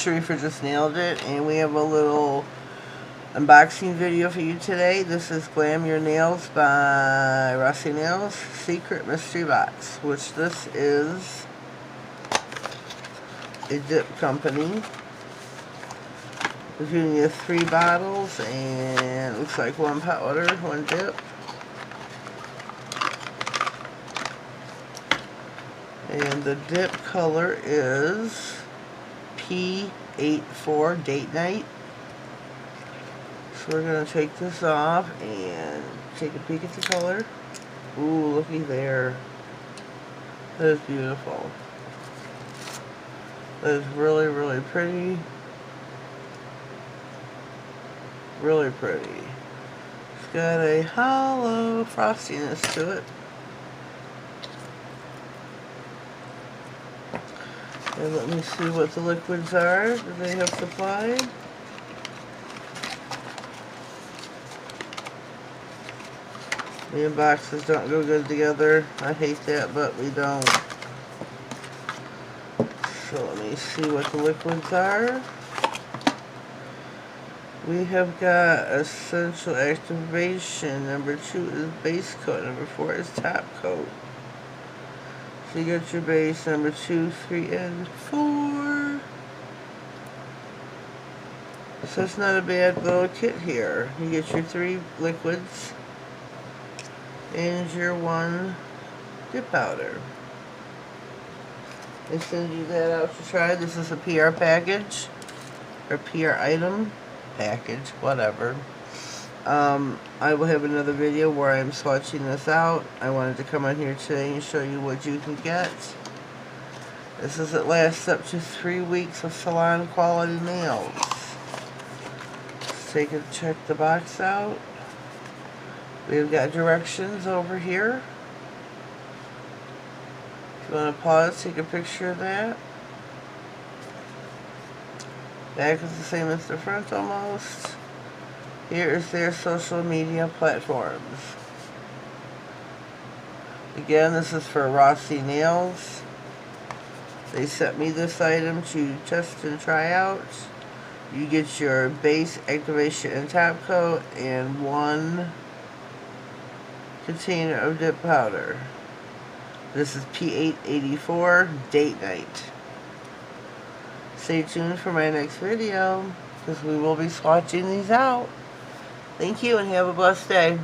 Sharifa just nailed it, and we have a little unboxing video for you today. This is Glam Your Nails by Rossi Nails Secret Mystery Box, which this is a dip company. We're giving you 3 bottles, and it looks like 1 powder, 1 dip. And the dip color is P84 Date Night. So we're going to take this off and take a peek at the color. Ooh, looky there. That is beautiful. That is really, really pretty. Really pretty. It's got a hollow frostiness to it. And let me see what the liquids are that they have supplied. Me and boxes don't go good together. I hate that, but we don't. So let me see what the liquids are. We have got Essential Activation. Number 2 is base coat. Number 4 is top coat. So you got your base, number 2, 3, and 4. So it's not a bad little kit here. You get your 3 liquids and your 1 dip powder. They send you that out to try. This is a PR package, or PR item package, whatever. I will have another video where I'm swatching this out. I wanted to come on here today and show you what you can get. This is it lasts up to 3 weeks of salon quality nails. Let's take a check the box out. We've got directions over here. If you want to pause, take a picture of that. Back is the same as the front almost. Here is their social media platforms. Again, this is for Rossi Nails. They sent me this item to test and try out. You get your base, activation, and top coat, and 1 container of dip powder. This is P884 Date Night. Stay tuned for my next video, because we will be swatching these out. Thank you and have a blessed day.